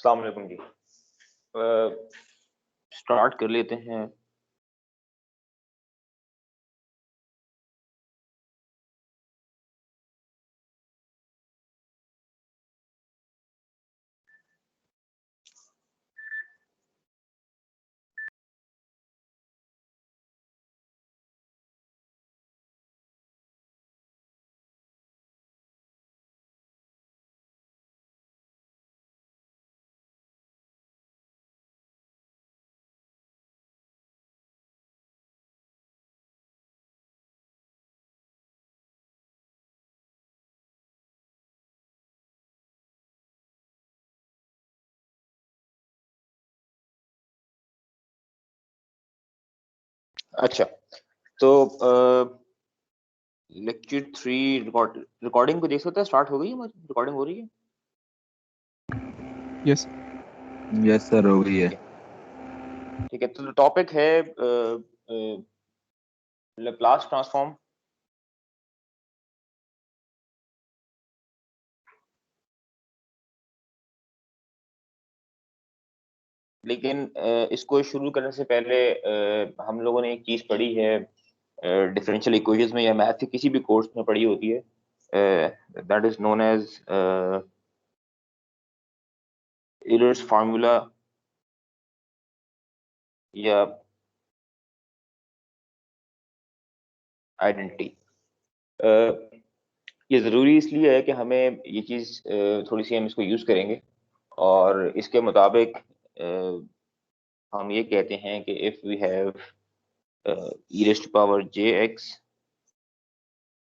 अस्सलाम वालेकुम जी। स्टार्ट कर लेते हैं। अच्छा, तो लेक्चर 3 रिकॉर्डिंग को देख सकते हैं। स्टार्ट हो गई है, हमारी रिकॉर्डिंग हो रही है। यस यस सर, हो गई है। ठीक है, तो टॉपिक है लैप्लास ट्रांसफॉर्म। लेकिन इसको शुरू करने से पहले हम लोगों ने एक चीज पढ़ी है, डिफरेंशियल इक्वेशंस में या मैथ के किसी भी कोर्स में पढ़ी होती है, that is known as Euler's formula या आइडेंटिटी। ये ज़रूरी इसलिए है कि हमें ये चीज़ थोड़ी सी हम इसको यूज़ करेंगे और इसके मुताबिक हम ये कहते हैं कि if we have e raised to power j x,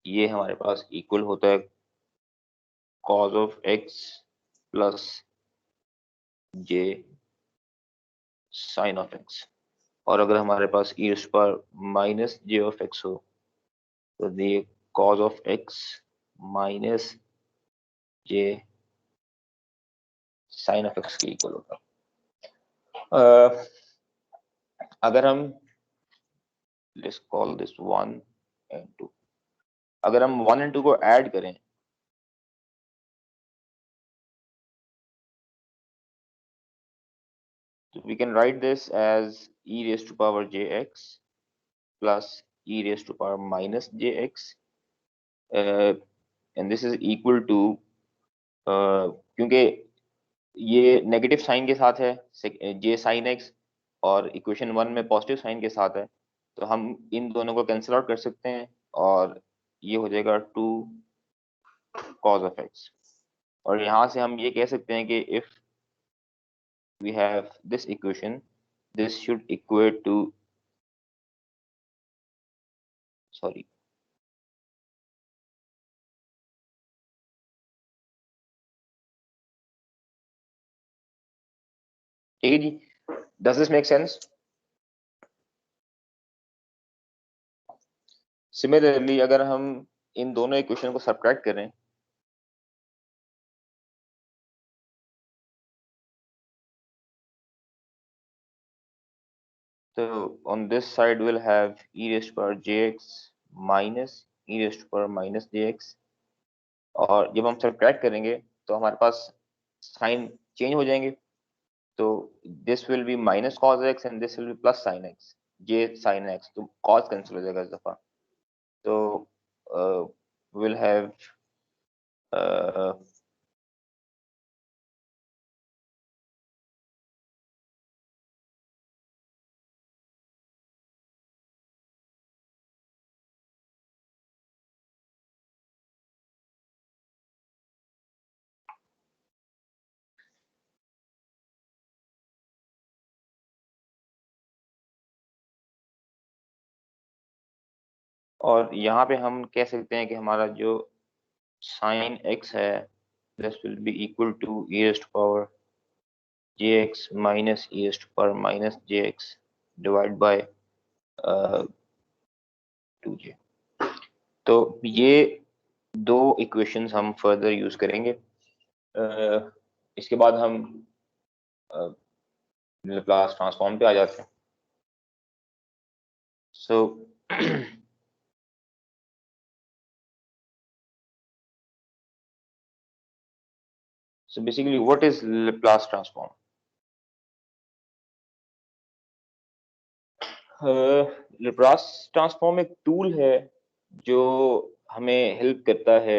ये हमारे पास इक्वल होता है cos of x plus j sine of x. और अगर हमारे पास e raised to power minus j of x हो तो ये cos of x minus j sine of x के इक्वल होगा। अगर हम लेट्स कॉल दिस 1 एंड 2, अगर हम 1 एंड 2 को ऐड करें तो we can write this as e raised to power jx plus e raised to power minus jx, and this is equal to क्योंकि ये नेगेटिव साइन के साथ है j sin x और इक्वेशन 1 में पॉजिटिव साइन के साथ है, तो हम इन दोनों को कैंसिल आउट कर सकते हैं और ये हो जाएगा 2 cos of x। और यहाँ से हम ये कह सकते हैं कि if we have this equation, this should equate to, sorry, ठीक है जी। does this make sense? Similarly, अगर हम इन दोनों इक्वेशन को सब्ट्रैक्ट करें तो on this side we'll have e raised to power jx minus e raised to power minus jx, और जब हम सब्ट्रैक्ट करेंगे तो हमारे पास साइन चेंज हो जाएंगे, तो this will B minus cos x and this will B plus sine x, J sine x, तो कॉस कैंसिल हो जाएगा इस दफा। तो विल हैव और यहाँ पे हम कह सकते हैं कि हमारा जो साइन एक्स है this will be equal to e raised to power jx minus e raised to power minus jx divide by 2j। तो ये दो इक्वेशंस हम फर्दर यूज करेंगे। इसके बाद हम लैप्लास ट्रांसफॉर्म पे आ जाते हैं। So So basically, what is Laplace transform? Laplace transform एक टूल है जो हमें हेल्प करता है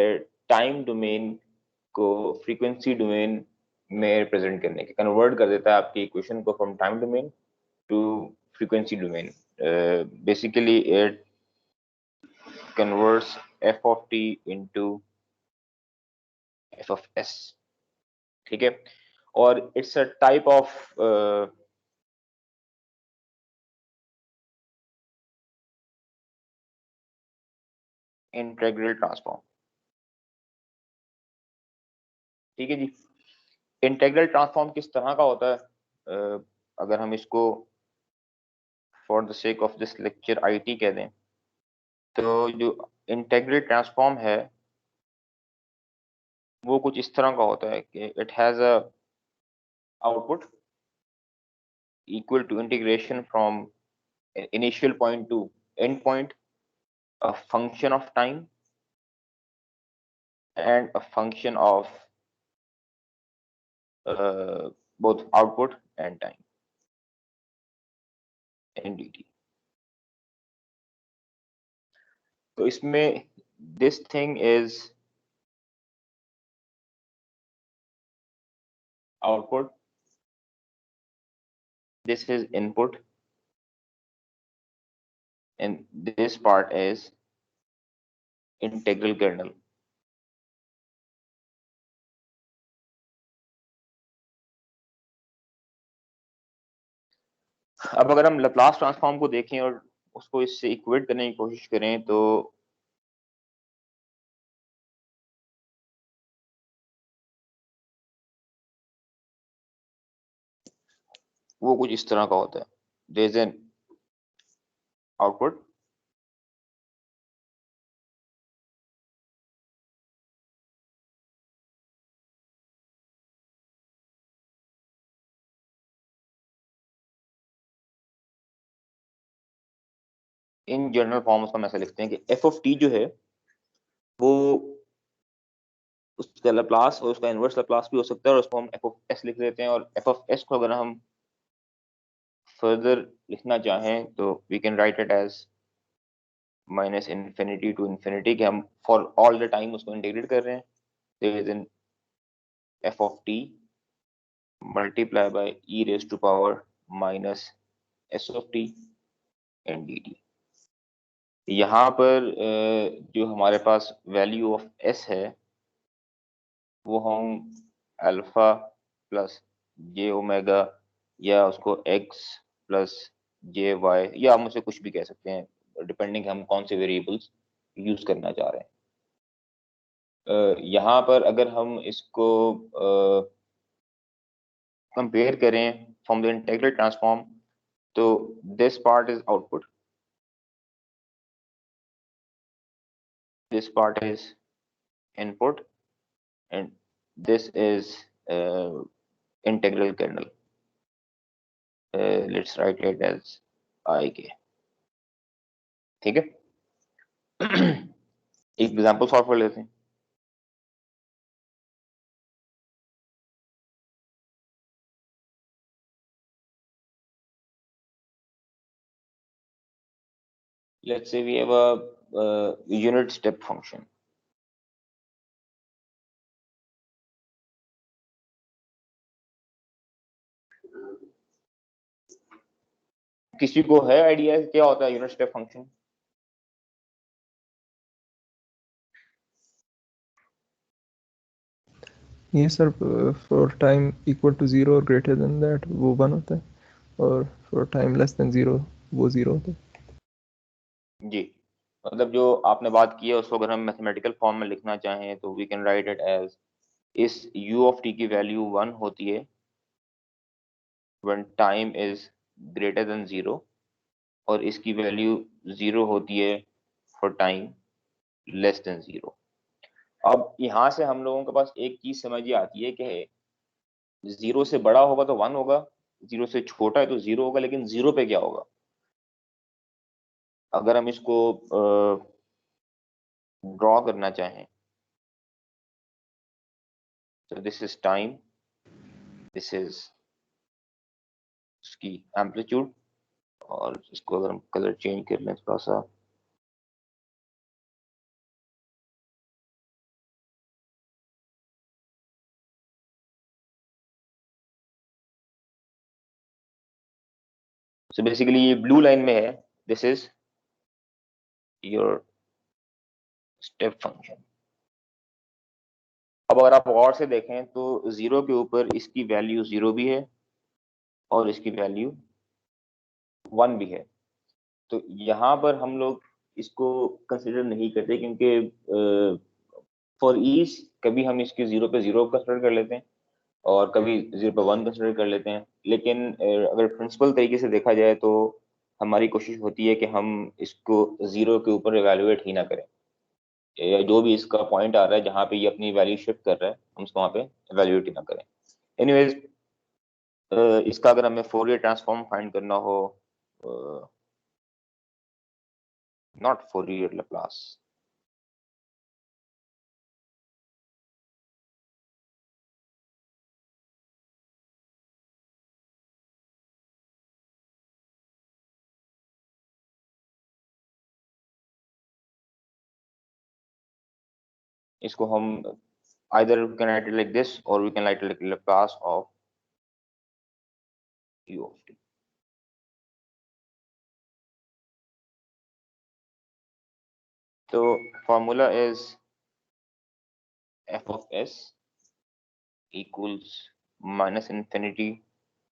टाइम डोमेन को फ्रीक्वेंसी डोमेन में रिप्रेजेंट करने के, कन्वर्ट कर देता है आपकी इक्वेशन को from time domain to frequency domain. Basically it converts f of t into f of s. ठीक है, और it's a type of integral transform. ठीक है जी. इंटीग्रल ट्रांसफॉर्म किस तरह का होता है? अगर हम इसको for the sake of this lecture IT कह दें, तो जो इंटीग्रल ट्रांसफॉर्म है वो कुछ इस तरह का होता है कि it has a output equal to integration from initial point to end point, a function of time and a function of both output and time in dt. तो इसमें this thing is output, this is input, and this part is integral kernel. अब अगर हम Laplace transform को देखें और उसको इससे इक्वेट करने की कोशिश करें तो वो कुछ इस तरह का होता है. There is an output, in general form उसका हम ऐसे लिखते हैं कि एफ ऑफ टी जो है वो उसका लैप्लास और उसका इनवर्स लैप्लास भी हो सकता है, और उसको हम एफ ऑफ एस लिख देते हैं. और एफ ऑफ एस को अगर हम फर्दर लिखना चाहें तो we can write it as minus infinity to infinity, कि हम फॉर ऑल द टाइम उसको इंटीग्रेट कर रहे हैं. There is an f of t multiply by e raise to power minus s of t and d t. यहाँ पर जो हमारे पास वैल्यू ऑफ एस है वो हम अल्फा प्लस जे ओमेगा या उसको एक्स प्लस जे वाई या हम उसे कुछ भी कह सकते हैं, डिपेंडिंग हम कौन से वेरिएबल्स यूज करना चाह रहे हैं. यहाँ पर अगर हम इसको कंपेयर करें फ्रॉम द इंटीग्रल ट्रांसफॉर्म, तो this part is output, this part is input, and this is integral kernel. Let's write it as ik. ठीक है. एक एग्जांपल सॉल्व कर लेते हैं. Let's say we have a unit step function. किसी को है आइडिया क्या होता है यूनिट स्टेप फंक्शन? ये sir for time equal to zero और ग्रेटर देन दैट वो 1 होता है, और for time less than zero वो 0 होता है. जी, मतलब जो आपने बात की है उसको अगर हम मैथमेटिकल फॉर्म में लिखना चाहें तो we can write it as इस u ऑफ t की वैल्यू 1 होती है when time is greater than 0, और इसकी वैल्यू 0 होती है फॉर टाइम लेस देन 0. अब यहाँ से हम लोगों के पास एक चीज समझ ये आती है कि 0 से बड़ा होगा तो 1 होगा, 0 से छोटा है तो 0 होगा, लेकिन 0 पे क्या होगा? अगर हम इसको ड्रॉ करना चाहें So this is time, this is इसकी एम्पलीट्यूड, और इसको अगर हम कलर चेंज कर लें थोड़ा सा, so बेसिकली ये ब्लू लाइन में है, this is your step function. अब अगर आप गौर से देखें तो जीरो के ऊपर इसकी वैल्यू जीरो भी है और इसकी वैल्यू वन भी है। तो यहाँ पर हम लोग इसको कंसिडर नहीं करते, क्योंकि फॉर ईच कभी हम इसके जीरो पे जीरो कंसिडर कर लेते हैं और कभी जीरो पे वन कंसिडर कर लेते हैं। लेकिन अगर प्रिंसिपल तरीके से देखा जाए तो हमारी कोशिश होती है कि हम इसको जीरो के ऊपर इवेलुएट ही ना करें, या जो भी इसका पॉइंट आ रहा है जहाँ पे ये अपनी वैल्यू शिफ्ट कर रहा है हम उसको वहाँ पे इवेलुएट ही ना करें। एनीवेज, इसका अगर हमें फोरियर ट्रांसफॉर्म फाइंड करना हो, नॉट फोरियर लैप्लास, इसको हम either we can write it like this or we can write it like Laplace of u of t. So formula is f of s equals minus infinity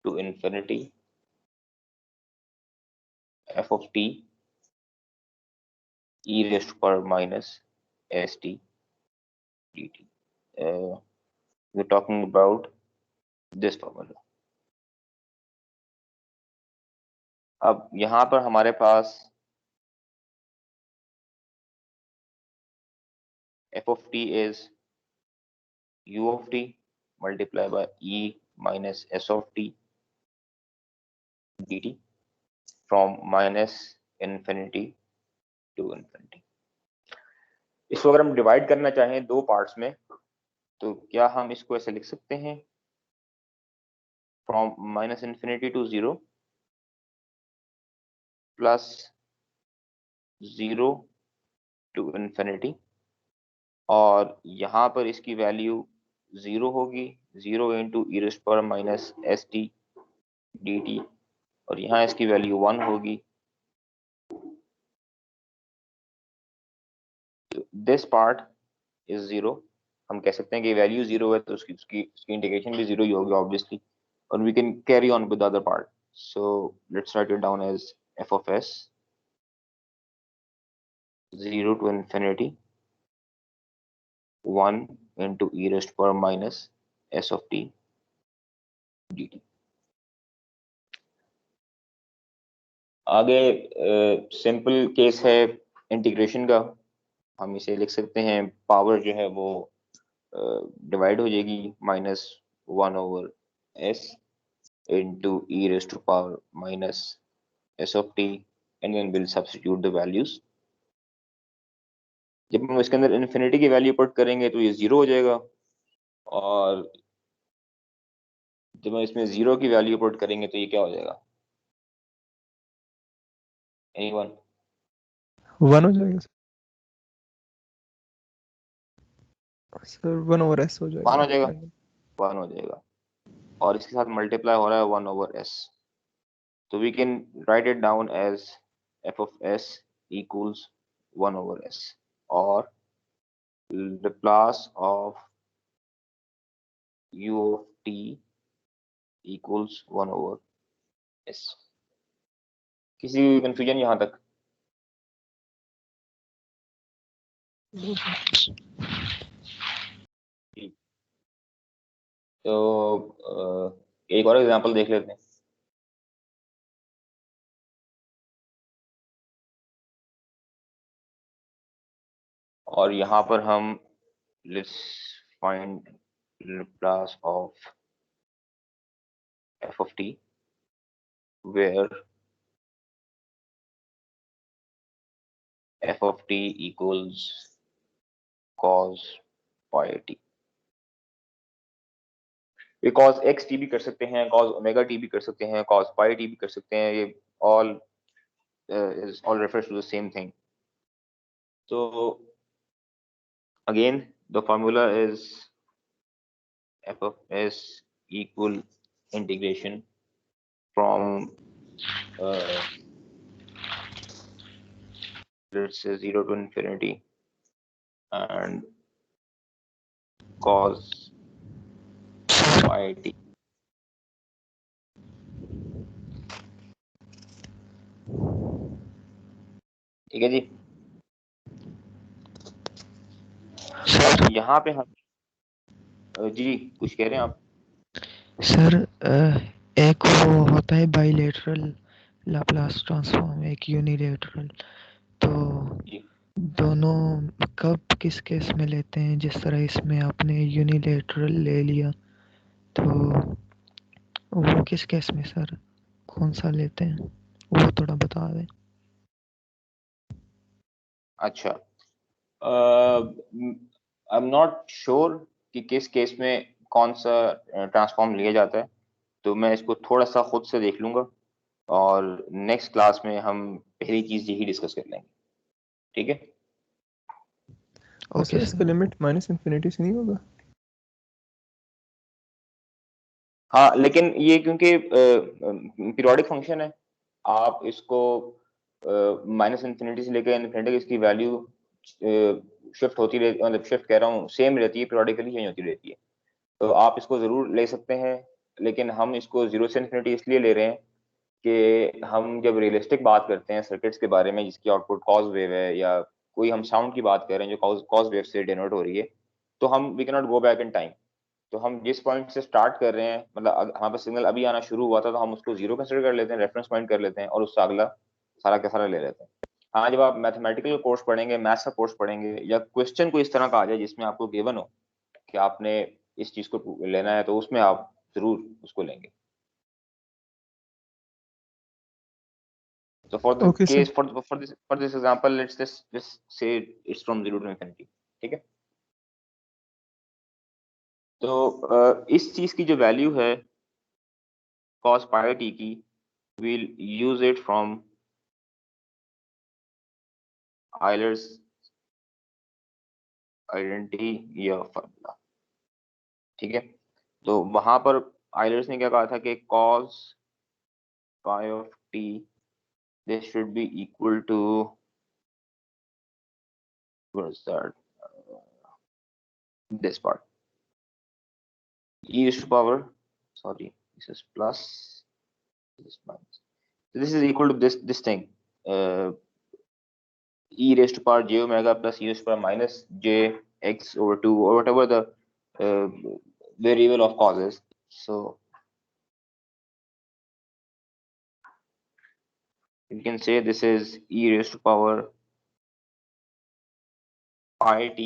to infinity f of t e raised to power minus st dt. We're talking about this formula. अब यहाँ पर हमारे पास f of t is u of t multiplied by e minus s of t dt from minus infinity to infinity. इसको अगर हम divide करना चाहें दो पार्ट्स में तो क्या हम इसको ऐसे लिख सकते हैं, from minus infinity to zero plus zero to infinity, और यहाँ पर इसकी वैल्यू जीरो होगी, zero into e raised power minus s t d t, और यहाँ इसकी वैल्यू वन होगी। दिस पार्ट इज जीरो, हम कह सकते हैं कि वैल्यू जीरो है तो उसकी इंटीग्रेशन भी जीरो ही होगी ऑब्वियसली, और we can carry on with other part. So let's write it down as f of s 0 to infinity 1 into e raised to power minus s of t dt। आगे simple case है integration का, हम इसे लिख सकते हैं power जो है वो डिवाइड हो जाएगी minus one over s into e raise to power minus s of t, and then will substitute the values. जब हम इसके अंदर इन्फिनिटी की वैल्यू पुट करेंगे तो ये जीरो हो जाएगा, और जब हम इसमें जीरो की वैल्यू पुट करेंगे तो ये क्या हो जाएगा, एनीवन? वन हो जाएगा सर, वन ओवर एस हो जाएगा। वन हो जाएगा, वन हो जाएगा, और इसके साथ मल्टीप्लाई हो रहा है वन ओवर एस, तो we can write it down as f of s equals one over s, और Laplace of u of t equals 1 over s। किसी भी कंफ्यूजन यहाँ तक? तो एक और एग्जांपल देख लेते हैं। और यहाँ पर हम let's find Laplace of f of t where f of t equals cos pi t। ये cos x t भी कर सकते हैं, cos omega t भी कर सकते हैं, cos pi t भी कर सकते हैं, ये all is all refers to the same thing. So again the formula is f of s equal integration from let's say 0 to infinity and cos pi t. ठीक है जी। अब यहाँ पे हम जी कुछ कह रहे हैं आप? सर एक वो होता है बाइलेटरल लाप्लास ट्रांसफॉर्म, एक यूनिलेटरल, तो जी दोनों कब किस केस में लेते हैं? जिस तरह इसमें आपने यूनिलेटरल ले लिया, तो वो किस केस में सर कौन सा लेते हैं, वो थोड़ा बता दें। अच्छा, आई एम नॉट श्योर कि किस केस में कौन सा ट्रांसफॉर्म लिया जाता है, तो मैं इसको थोड़ा सा खुद से देख लूंगा और नेक्स्ट क्लास में हम पहली चीज यही डिस्कस कर लेंगे, ठीक है? वैसे इसका लिमिट माइनस इन्फिनिटी से नहीं होगा? हाँ, लेकिन ये क्योंकि पीरियोडिक फंक्शन है, आप इसको माइनस इन्फिनिटी से लेकर इन्फिनिटी तक इसकी वैल्यू शिफ्ट होती रहती, मतलब शिफ्ट कह रहा हूँ, सेम रहती है, पीरियोडिकली चेंज होती रहती है, तो आप इसको जरूर ले सकते हैं। लेकिन हम इसको 0 से इन्फिनिटी इसलिए ले रहे हैं कि हम जब रियलिस्टिक बात करते हैं सर्किट्स के बारे में जिसकी आउटपुट कॉज वेव है, या कोई हम साउंड की बात कर रहे हैं जो कॉज वेव से डिनोट हो रही है, तो हम we can not go back in time. तो हम जिस पॉइंट से स्टार्ट कर रहे हैं, मतलब हमारे पास सिग्नल अभी आना शुरू हुआ था, तो हम उसको 0 कंसिडर कर लेते हैं, रेफरेंस पॉइंट कर लेते हैं, और उससे अगला सारा का सारा ले लेते हैं। हाँ, जब आप मैथमेटिकल कोर्स पढ़ेंगे, मैथ्स का कोर्स पढ़ेंगे, या क्वेश्चन को इस तरह का आ जाए जिसमें आपको गिवन हो कि आपने इस चीज को लेना है, तो उसमें आप जरूर उसको लेंगे। So for the Okay, case sir. for this example, let's just say it's from 0 to infinity, ठीक है? तो इस चीज की जो वैल्यू है cos pi t की, we'll use it from Euler's identity या फॉर्मूला, ठीक है? तो वहां पर Eulers ने क्या कहा था कि cos pi of t this should be equal to, what is that, this part, e raised to power, sorry, this is plus, this is minus, so this is equal to this thing, e raised to power j omega plus e raised to power minus j x over 2, or whatever the variable of cos is. So you can say this is e raised to power pi t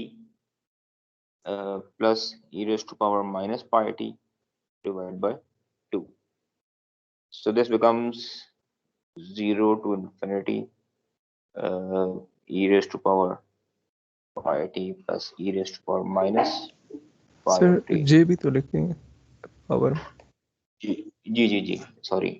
plus e raised to power minus pi t divided by 2. So this becomes 0 to infinity e raised to power pi t plus e raised to power minus pi sir of t. जे भी तो लिखेंगे power. जी जी जी जी, sorry,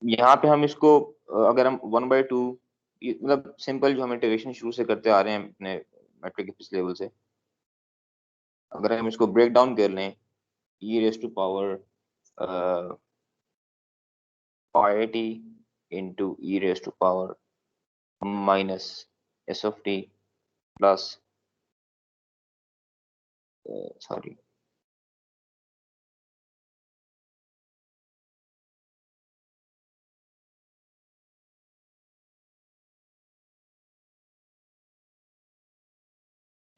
यहाँ पे हम इसको अगर हम 1/2, मतलब सिंपल जो हम इंटीग्रेशन शुरू से करते आ रहे हैं अपने मैट्रिक के पिछले लेवल से, अगर हम इसको ब्रेक डाउन कर लें e raise to power pi t into e raise to power minus s of t plus, sorry,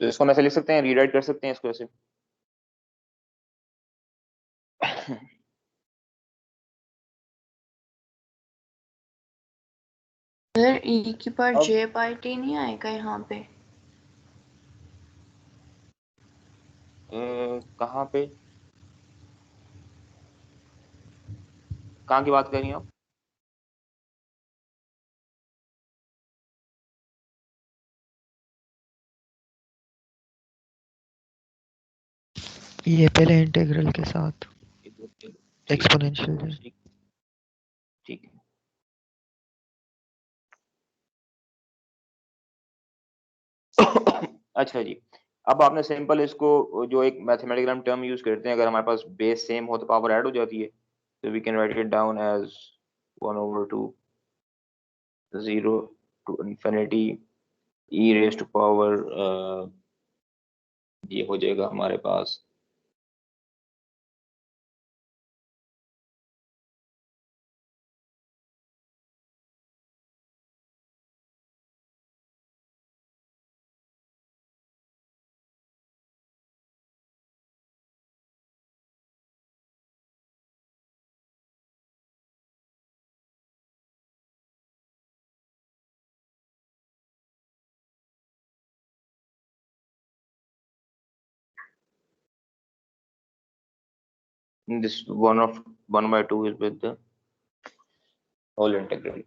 तो इसको हम ऐसे लिख सकते हैं, रीराइट कर सकते हैं इसको ऐसे। सर e की पावर अब j पाई t नहीं आएगा यहाँ पे? कहाँ पे, कहाँ की बात कर रही हैं आप? ये पहले इंटीग्रल के साथ ठीक एक्सपोनेंशियल है। ठीक ठीक है। अच्छा जी, अब आपने सिंपल इसको जो एक मैथमेटिकल हम टर्म यूज करते हैं, अगर हमारे पास बेस सेम हो तो पावर ऐड हो जाती है, तो we can write it down as 1/2 0 to infinity e raise to power, ये हो जाएगा हमारे पास this 1/2 is with the whole integral.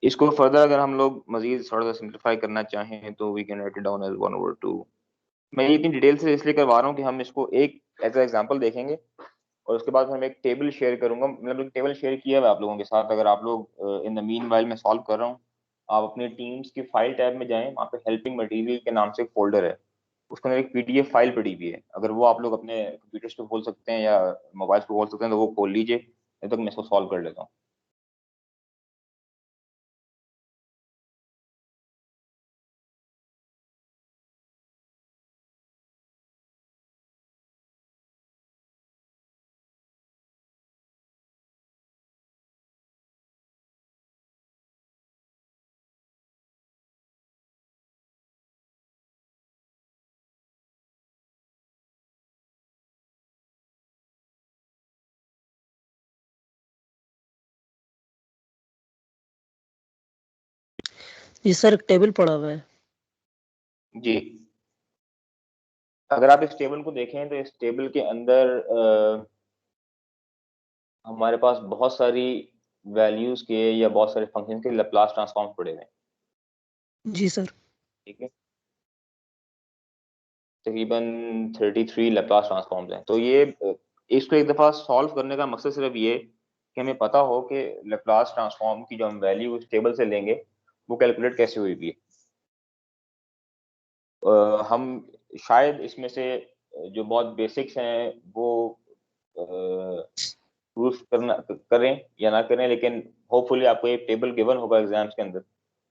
इसको फर्दर अगर हम लोग मजीद थोड़ा सा सिंप्लीफाई करना चाहें तो we can write it down as 1/2। मैं ये इतनी डिटेल से इसलिए करवा रहा हूँ कि हम इसको एक एज एग्जांपल देखेंगे, और उसके बाद हम एक टेबल शेयर करूंगा, मतलब एक टेबल शेयर किया हुआ है आप लोगों के साथ। अगर आप लोग इन द मीन वाइल मैं सॉल्व कर रहा हूँ, आप अपने टीम्स की फाइल टैब में जाएं, वहाँ पे हेल्पिंग मटेरियल के नाम से एक फोल्डर है, उसके अंदर एक पीडीएफ फाइल पड़ी हुई है। अगर वो आप लोग अपने कंप्यूटर्स पे खोल सकते हैं या मोबाइल पे खोल सकते हैं तो वो खोल लीजिए, जब तक मैं इसको सॉल्व कर लेता हूँ। जी सर, एक टेबल पड़ा हुआ है। जी, अगर आप इस टेबल को देखें तो इस टेबल के अंदर हमारे पास बहुत सारी वैल्यूज के या बहुत सारे फंक्शन के लैप्लास ट्रांसफॉर्म पड़े हुए हैं। जी सर। ठीक है, तकरीबन 33 लैप्लास ट्रांसफॉर्म्स हैं। तो ये इसको एक दफ़ा सॉल्व करने का मकसद सिर्फ ये कि हमें पता हो कि लैप्लास ट्रांसफॉर्म की जो हम वैल्यू इस टेबल से लेंगे वो कैलकुलेट कैसे हुई भी है। हम शायद इसमें से जो बहुत बेसिक्स हैं वो प्रूफ करना करें या ना करें, लेकिन होपफुली आपको एक टेबल गिवन होगा एग्जाम्स के अंदर,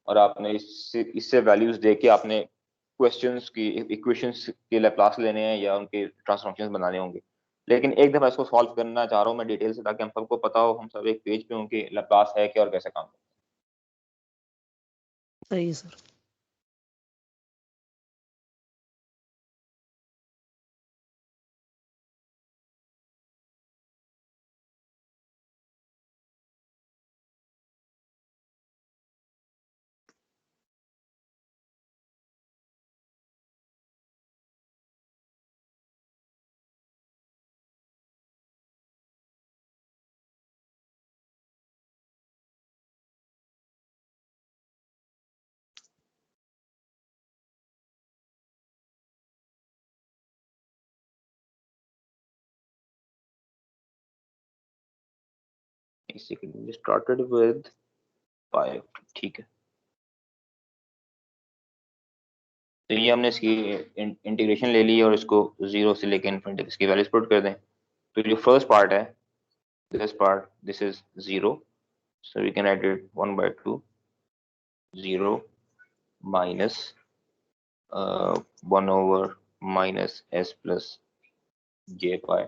और आपने इससे वैल्यूज दे के आपने क्वेश्चंस की इक्वेशंस के लैप्लास लेने हैं या उनके ट्रांसफॉर्मेशंस बनाने होंगे। लेकिन एक दफा इसको सॉल्व करना चाह रहा हूँ मैं डिटेल से, ताकि हम सबको पता हो, हम सब एक पेज पे हों कि लैप्लास है क्या और कैसे काम करता है। सही है सर। Basically started with 5। ठीक है, तो ये हमने इसकी इंटीग्रेशन ले ली और इसको 0 से लेके इन्फिनिटी इसकी वैल्यूज पुट कर दें। तो जो फर्स्ट पार्ट है, this part, this is 0, so we can write it 1/2 0 minus 1 over minus s plus j pi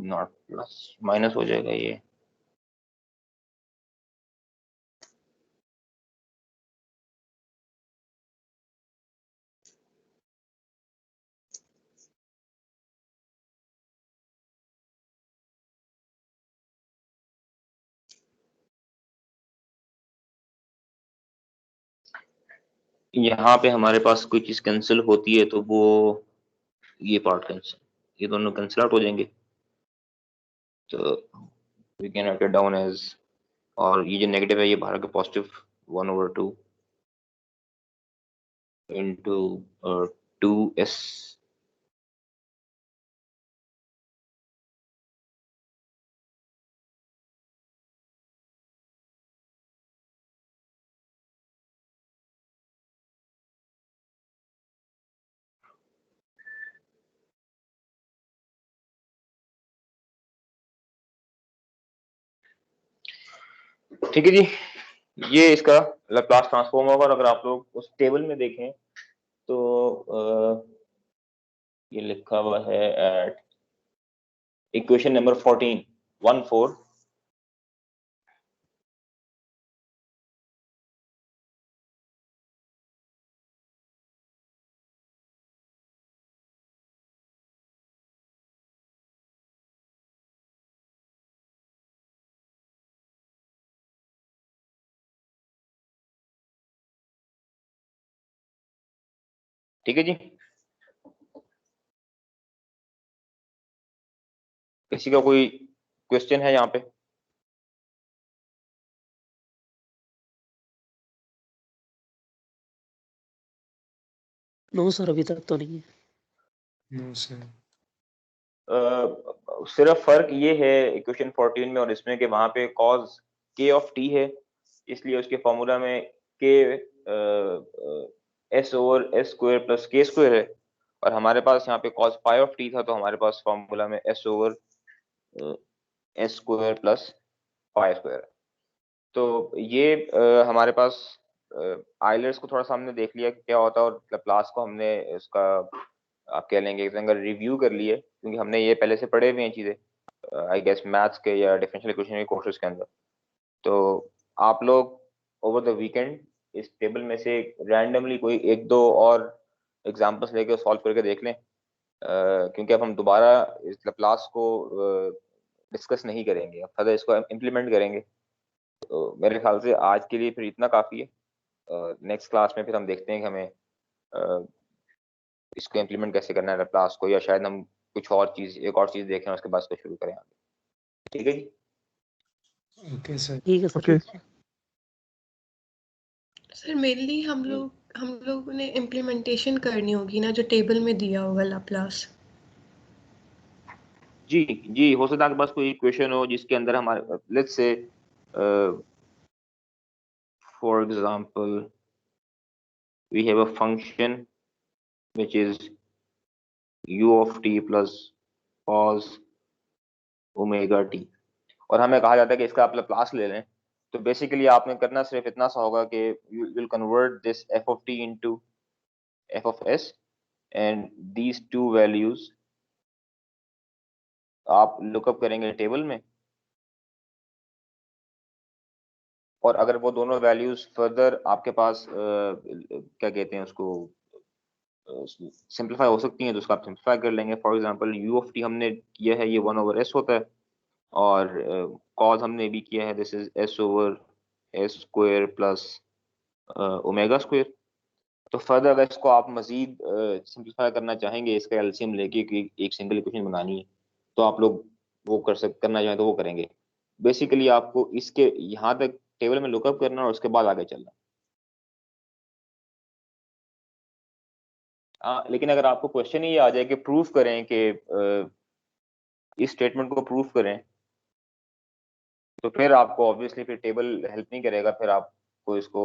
not plus minus हो जाएगा ये। यहाँ पे हमारे पास कोई चीज कैंसिल होती है तो वो ये पार्ट कैंसिल, ये दोनों कैंसिल आउट हो जाएंगे। तो we can write it down as, और ये जो नेगेटिव है ये बाहर के पॉजिटिव 1/2 इंटू 2s। ठीक है जी, ये इसका लैप्लास ट्रांसफॉर्म होगा। और अगर आप लोग उस टेबल में देखें तो ये लिखा हुआ है एट इक्वेशन नंबर 14 ठीक है जी। किसी का कोई क्वेश्चन है यहाँ पे? नो सर, अभी तक तो नहीं है। No sir. सिर्फ फर्क ये है इक्वेशन 14 में और इसमें कि वहां पे cos k ऑफ t है, इसलिए उसके फॉर्मूला में k s over s square plus k square है। और हमारे पास यहाँ पे cos phi ऑफ t था, तो हमारे पास फॉर्मूला में s over s square plus phi square है। तो ये हमारे पास आइलर्स को थोड़ा सा हमने देख लिया कि क्या होता है, और लैप्लास को हमने इसका आप कह लेंगे अगर रिव्यू कर लिए, क्योंकि हमने ये पहले से पढ़े हुए हैं चीजें आई गेस मैथ्स के या डिफरेंशियल इक्वेशन के कोर्सेज के अंदर। तो आप लोग ओवर द वीकेंड इस टेबल में से रैंडमली कोई एक दो और एग्जांपल्स लेके सॉल्व करके देख लें, क्योंकि अब हम दोबारा इस लैप्लास को डिस्कस नहीं करेंगे, अब फर्दर इसको इम्प्लीमेंट करेंगे। तो मेरे ख्याल से आज के लिए फिर इतना काफ़ी है। नेक्स्ट क्लास में फिर हम देखते हैं कि हमें इसको इम्प्लीमेंट कैसे करना है लैप्लास को, या शायद हम कुछ और चीज़ एक और चीज़ देखें उसके बाद इसको शुरू करें आगे। ठीक है जी। Okay sir. ठीक है सर। ओके सर मेनली हम लोगों ने इम्प्लीमेंटेशन करनी होगी ना, जो टेबल में दिया होगा लाप्लास। जी जी, हो सकता है आपके पास कोई इक्वेशन हो जिसके अंदर हमारे let's say for example we have a function which is u of t plus cos omega t, और हमें कहा जाता है कि इसका आप लैप्लास ले लें। तो बेसिकली आपने करना सिर्फ इतना सा होगा कि you will convert this f of t into f of s, and these two values आप लुकअप करेंगे टेबल में, और अगर वो दोनों वैल्यूज फर्दर आपके पास क्या कहते हैं उसको सिंप्लीफाई हो सकती हैं, तो उसका आप सिंप्लीफाई कर लेंगे। For example u of t हमने किया है ये 1/s होता है, और cos हमने भी किया है this is s over s square plus omega square. तो फर्दर अगर इसको आप मजीद सिंप्लीफाई करना चाहेंगे, इसका एलसीएम लेके कि एक सिंगल इक्वेशन बनानी है, तो आप लोग वो करना चाहें तो वो करेंगे। बेसिकली आपको इसके यहाँ तक टेबल में लुकअप करना और उसके बाद आगे चलना। लेकिन अगर आपको क्वेश्चन ही आ जाए कि प्रूफ करें कि इस स्टेटमेंट को प्रूफ करें, तो फिर आपको ऑब्वियसली फिर टेबल हेल्प नहीं करेगा, फिर आपको इसको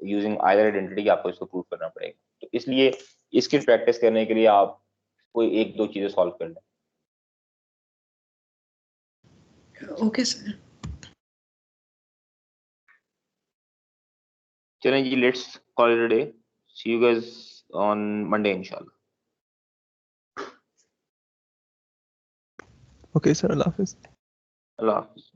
यूजिंग आइदर आइडेंटिटी आपको इसको प्रूफ करना पड़ेगा। तो इसलिए इसकी प्रैक्टिस करने के लिए आप कोई एक दो चीजें सॉल्व कर लें। Okay sir. चलें जी, let's call it a day, see you guys on Monday इंशाल्लाह। ओके सर, अल्लाह हाफिज़। अल्लाह हाफिज़।